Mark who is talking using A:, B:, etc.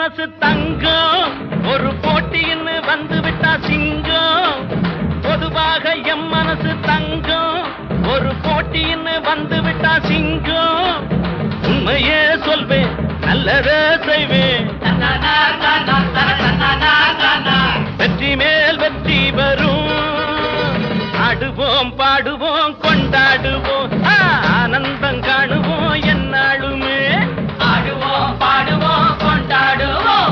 A: மனசு தங்கம் ஒரு போட்டின்னு வந்து விட்டா சிங்கம் பொதுவாக எம் மனசு தங்கம் ஒரு போட்டின்னு வந்து விட்டா சிங்கம் உண்மையே சொல்வேன் நல்லதே செய்வேன் வெற்றி மேல் வெற்றி வரும் ஆடுவோம் பாடுவோம் கொண்டாடுவோம்